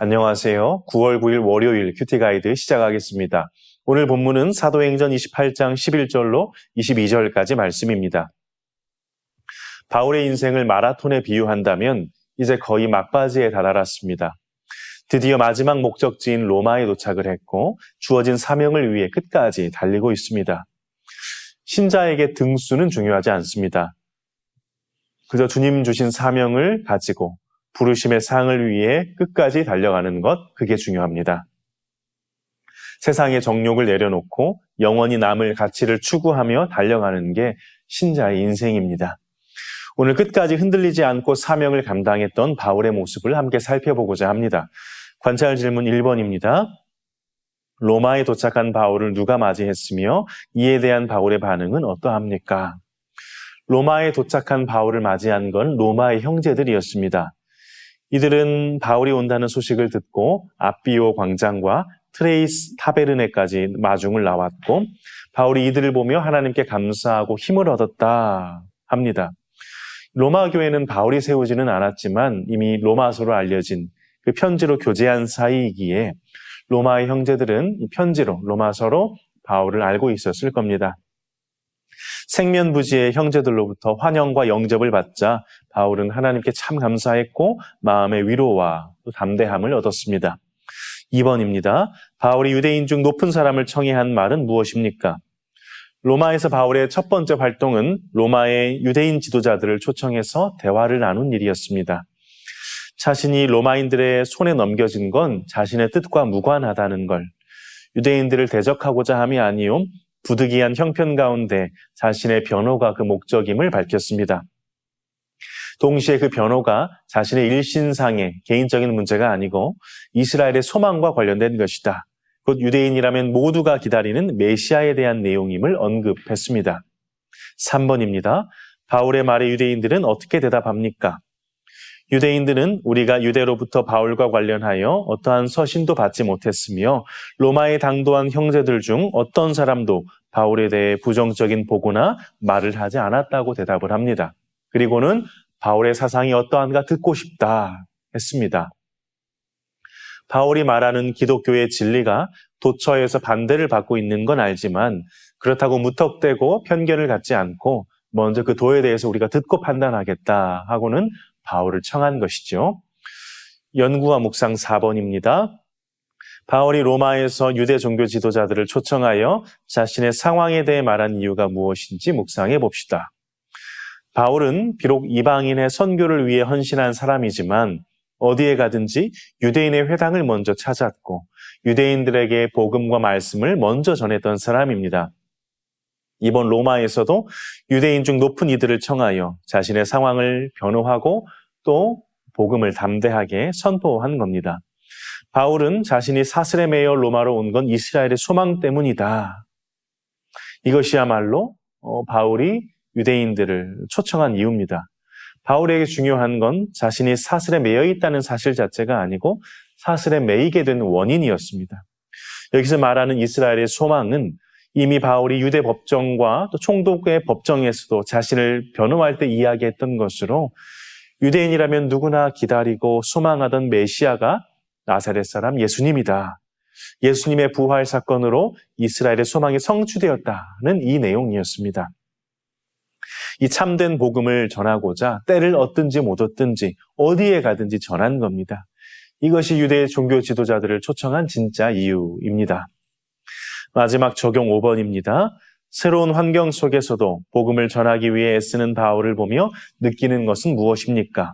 안녕하세요. 9월 9일 월요일 큐티 가이드 시작하겠습니다. 오늘 본문은 사도행전 28장 11절로 22절까지 말씀입니다. 바울의 인생을 마라톤에 비유한다면 이제 거의 막바지에 다다랐습니다. 드디어 마지막 목적지인 로마에 도착을 했고 주어진 사명을 위해 끝까지 달리고 있습니다. 신자에게 등수는 중요하지 않습니다. 그저 주님 주신 사명을 가지고 부르심의 상을 위해 끝까지 달려가는 것, 그게 중요합니다. 세상의 정욕을 내려놓고 영원히 남을 가치를 추구하며 달려가는 게 신자의 인생입니다. 오늘 끝까지 흔들리지 않고 사명을 감당했던 바울의 모습을 함께 살펴보고자 합니다. 관찰 질문 1번입니다. 로마에 도착한 바울을 누가 맞이했으며 이에 대한 바울의 반응은 어떠합니까? 로마에 도착한 바울을 맞이한 건 로마의 형제들이었습니다. 이들은 바울이 온다는 소식을 듣고 아비오 광장과 트레이스 타베르네까지 마중을 나왔고 바울이 이들을 보며 하나님께 감사하고 힘을 얻었다 합니다. 로마 교회는 바울이 세우지는 않았지만 이미 로마서로 알려진 그 편지로 교제한 사이이기에 로마의 형제들은 이 편지로 로마서로 바울을 알고 있었을 겁니다. 생면부지의 형제들로부터 환영과 영접을 받자 바울은 하나님께 참 감사했고 마음의 위로와 또 담대함을 얻었습니다. 2번입니다. 바울이 유대인 중 높은 사람을 청해한 말은 무엇입니까? 로마에서 바울의 첫 번째 활동은 로마의 유대인 지도자들을 초청해서 대화를 나눈 일이었습니다. 자신이 로마인들의 손에 넘겨진 건 자신의 뜻과 무관하다는 걸, 유대인들을 대적하고자 함이 아니요 부득이한 형편 가운데 자신의 변호가 그 목적임을 밝혔습니다. 동시에 그 변호가 자신의 일신상의 개인적인 문제가 아니고 이스라엘의 소망과 관련된 것이다. 곧 유대인이라면 모두가 기다리는 메시아에 대한 내용임을 언급했습니다. 3번입니다. 바울의 말에 유대인들은 어떻게 대답합니까? 유대인들은 우리가 유대로부터 바울과 관련하여 어떠한 서신도 받지 못했으며 로마에 당도한 형제들 중 어떤 사람도 바울에 대해 부정적인 보고나 말을 하지 않았다고 대답을 합니다. 그리고는 바울의 사상이 어떠한가 듣고 싶다 했습니다. 바울이 말하는 기독교의 진리가 도처에서 반대를 받고 있는 건 알지만 그렇다고 무턱대고 편견을 갖지 않고 먼저 그 도에 대해서 우리가 듣고 판단하겠다 하고는 바울을 청한 것이죠. 연구와 묵상 4번입니다. 바울이 로마에서 유대 종교 지도자들을 초청하여 자신의 상황에 대해 말한 이유가 무엇인지 묵상해 봅시다. 바울은 비록 이방인의 선교를 위해 헌신한 사람이지만 어디에 가든지 유대인의 회당을 먼저 찾았고 유대인들에게 복음과 말씀을 먼저 전했던 사람입니다. 이번 로마에서도 유대인 중 높은 이들을 청하여 자신의 상황을 변호하고 또 복음을 담대하게 선포한 겁니다. 바울은 자신이 사슬에 매여 로마로 온 건 이스라엘의 소망 때문이다. 이것이야말로 바울이 유대인들을 초청한 이유입니다. 바울에게 중요한 건 자신이 사슬에 매여 있다는 사실 자체가 아니고 사슬에 매이게 된 원인이었습니다. 여기서 말하는 이스라엘의 소망은 이미 바울이 유대 법정과 또 총독의 법정에서도 자신을 변호할 때 이야기했던 것으로 유대인이라면 누구나 기다리고 소망하던 메시아가 나사렛 사람 예수님이다. 예수님의 부활 사건으로 이스라엘의 소망이 성취되었다는 이 내용이었습니다. 이 참된 복음을 전하고자 때를 얻든지 못 얻든지 어디에 가든지 전한 겁니다. 이것이 유대 종교 지도자들을 초청한 진짜 이유입니다. 마지막 적용 5번입니다. 새로운 환경 속에서도 복음을 전하기 위해 애쓰는 바울을 보며 느끼는 것은 무엇입니까?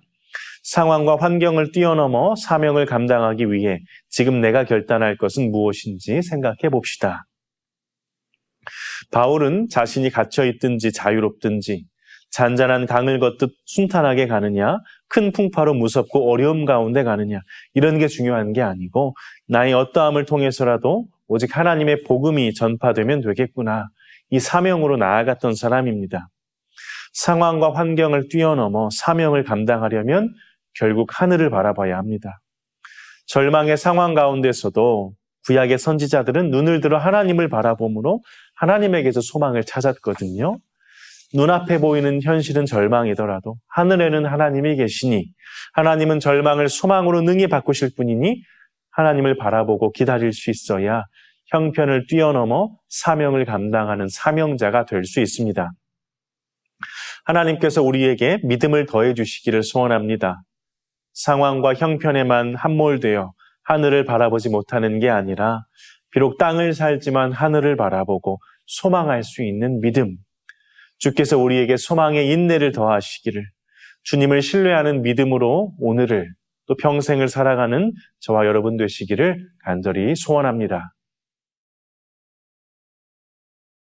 상황과 환경을 뛰어넘어 사명을 감당하기 위해 지금 내가 결단할 것은 무엇인지 생각해 봅시다. 바울은 자신이 갇혀있든지 자유롭든지 잔잔한 강을 걷듯 순탄하게 가느냐, 큰 풍파로 무섭고 어려움 가운데 가느냐, 이런 게 중요한 게 아니고 나의 어떠함을 통해서라도 오직 하나님의 복음이 전파되면 되겠구나. 이 사명으로 나아갔던 사람입니다. 상황과 환경을 뛰어넘어 사명을 감당하려면 결국 하늘을 바라봐야 합니다. 절망의 상황 가운데서도 구약의 선지자들은 눈을 들어 하나님을 바라보므로 하나님에게서 소망을 찾았거든요. 눈앞에 보이는 현실은 절망이더라도 하늘에는 하나님이 계시니 하나님은 절망을 소망으로 능히 바꾸실 분이니 하나님을 바라보고 기다릴 수 있어야 형편을 뛰어넘어 사명을 감당하는 사명자가 될 수 있습니다. 하나님께서 우리에게 믿음을 더해 주시기를 소원합니다. 상황과 형편에만 함몰되어 하늘을 바라보지 못하는 게 아니라 비록 땅을 살지만 하늘을 바라보고 소망할 수 있는 믿음, 주께서 우리에게 소망의 인내를 더하시기를, 주님을 신뢰하는 믿음으로 오늘을 또 평생을 살아가는 저와 여러분 되시기를 간절히 소원합니다.